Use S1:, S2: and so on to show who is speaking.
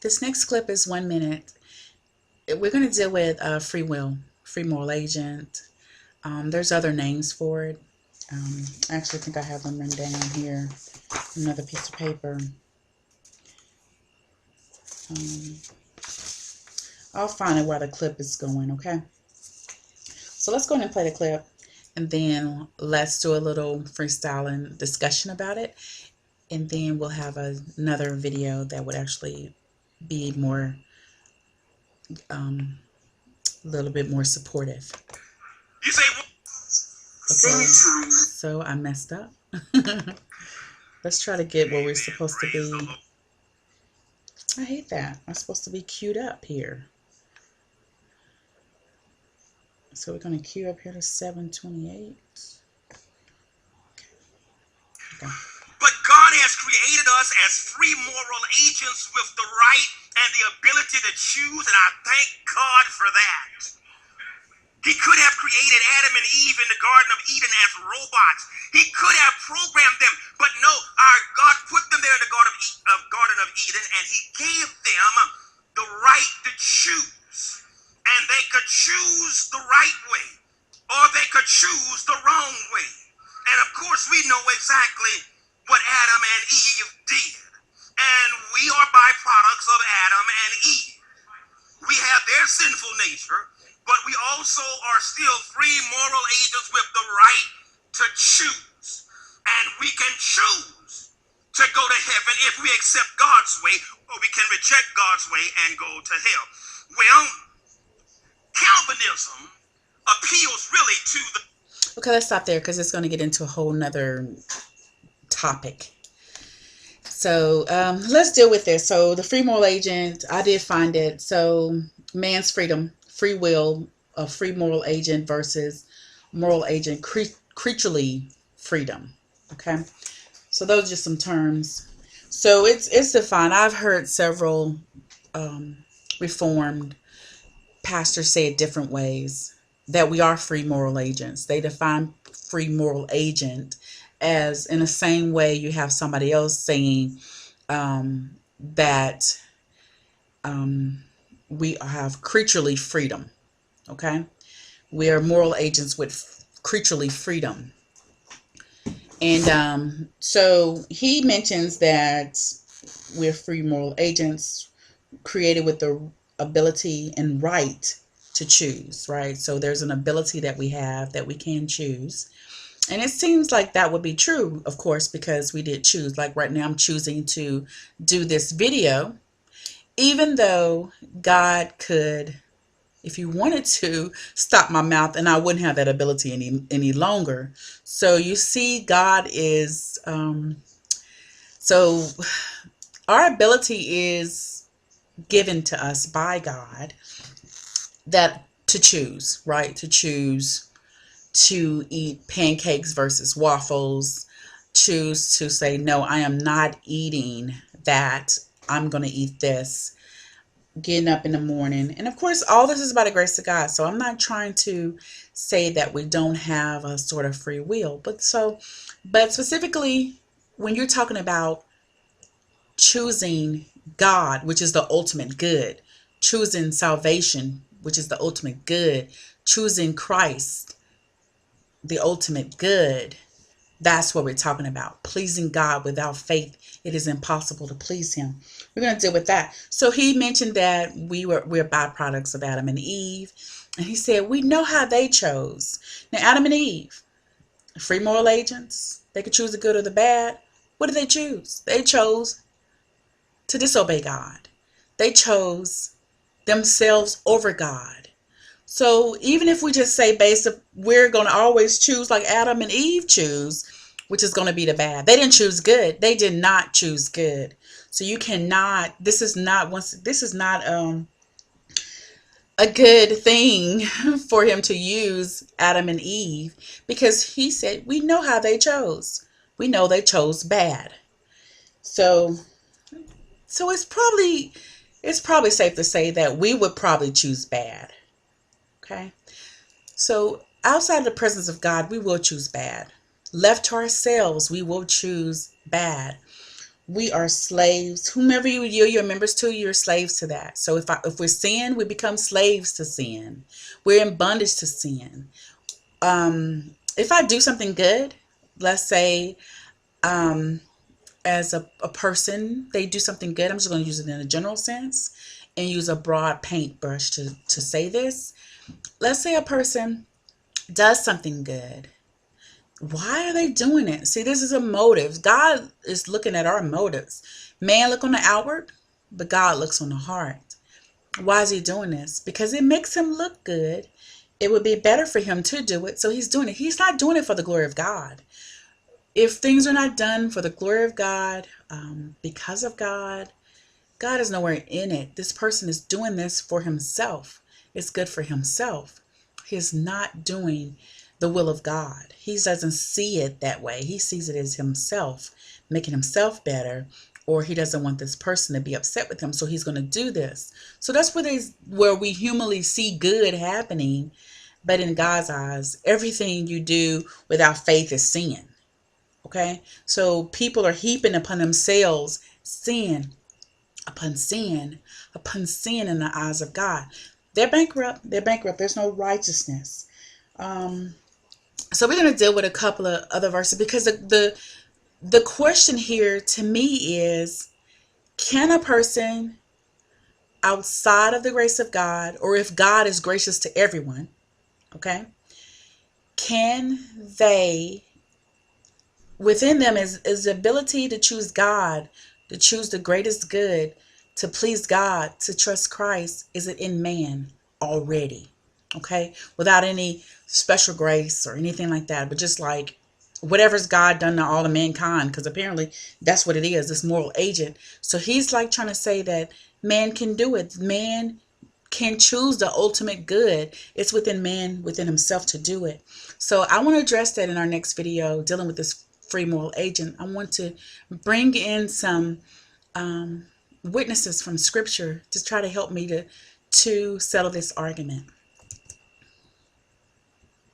S1: This next clip is 1 minute. We're going to deal with free will, free moral agent. There's other names for it. I actually think I have them written down here. Another piece of paper. I'll find it while the clip is going, okay? So let's go ahead and play the clip, and then let's do a little freestyling discussion about it. And then we'll have another video that would actually be more, a little bit more supportive. You say okay, so I messed up. Let's try to get where we're supposed to be. I hate that. I'm supposed to be queued up here. So we're going to queue up here to 7:28. Okay.
S2: But God has created us as free moral agents with the right and the ability to choose, and I thank God for that. He could have created Adam and Eve in the Garden of Eden as robots. He could have programmed them, but no, our God put them there in the Garden of Eden, and He gave them the right to choose. And they could choose the right way, or they could choose the wrong way. And of course, we know exactly what Adam and Eve did. And we are byproducts of Adam and Eve. We have their sinful nature, but we also are still free moral agents with the right to choose. And we can choose to go to heaven if we accept God's way, or we can reject God's way and go to hell. Well, Calvinism appeals really to the...
S1: Okay, let's stop there because it's going to get into a whole nother topic. So let's deal with this. So the free moral agent, I did find it. So man's freedom, free will, a free moral agent versus moral agent, creaturely freedom. Okay, so those are just some terms. So it's defined. I've heard several Reformed pastors say it different ways, that we are free moral agents. They define free moral agent as in the same way you have somebody else saying that we have creaturely freedom. Okay, we are moral agents with creaturely freedom. And so he mentions that we're free moral agents created with the ability and right to choose, right? So there's an ability that we have that we can choose. And it seems like that would be true, of course, because we did choose. Like right now I'm choosing to do this video, even though God could, if He wanted to, stop my mouth and I wouldn't have that ability any longer. So you see, God is, so our ability is given to us by God, that to choose, right? To choose to eat pancakes versus waffles, choose to say, no, I am not eating that. I'm going to eat this. Getting up in the morning. And of course, all this is by the grace of God. So I'm not trying to say that we don't have a sort of free will. But specifically, when you're talking about choosing God, which is the ultimate good, choosing salvation, which is the ultimate good, choosing Christ, the ultimate good, that's what we're talking about. Pleasing God. Without faith, it is impossible to please Him. We're going to deal with that. So he mentioned that we're byproducts of Adam and Eve, and he said we know how they chose. Now Adam and Eve, free moral agents, they could choose the good or the bad. What did they choose? They chose to disobey God. They chose themselves over God. So even if we just say we're going to always choose like Adam and Eve choose, which is going to be the bad. They didn't choose good. They did not choose good. So you cannot, this is not a good thing for him to use Adam and Eve, because he said we know how they chose. We know they chose bad. So it's probably safe to say that we would probably choose bad. Okay? So outside of the presence of God, we will choose bad. Left to ourselves, we will choose bad. We are slaves. Whomever you're members to, you're slaves to that. So if we sin, we become slaves to sin. We're in bondage to sin. If I do something good, let's say, as a person, they do something good. I'm just going to use it in a general sense and use a broad paintbrush to say this. Let's say a person does something good. Why are they doing it? See, this is a motive. God is looking at our motives. Man look on the outward, but God looks on the heart. Why is he doing this? Because it makes him look good. It would be better for him to do it, so he's doing it. He's not doing it for the glory of God. If things are not done for the glory of God, because of God, God is nowhere in it. This person is doing this for himself. It's good for himself. He is not doing the will of God. He doesn't see it that way. He sees it as himself, making himself better, or he doesn't want this person to be upset with him, so he's going to do this. So that's where we humanly see good happening, but in God's eyes, everything you do without faith is sin. Okay? So people are heaping upon themselves sin upon sin upon sin in the eyes of God. They're bankrupt. They're bankrupt. There's no righteousness. So we're going to deal with a couple of other verses because the question here to me is, can a person outside of the grace of God, or if God is gracious to everyone, okay, can they, within them is the ability to choose God, to choose the greatest good, to please God, to trust Christ, is it in man already? Okay, without any special grace or anything like that, but just like whatever's God done to all of mankind, because apparently that's what it is, this moral agent. So he's like trying to say that man can do it. Man can choose the ultimate good. It's within man, within himself to do it. So I want to address that in our next video, dealing with this free moral agent. I want to bring in some witnesses from scripture to try to help me to settle this argument.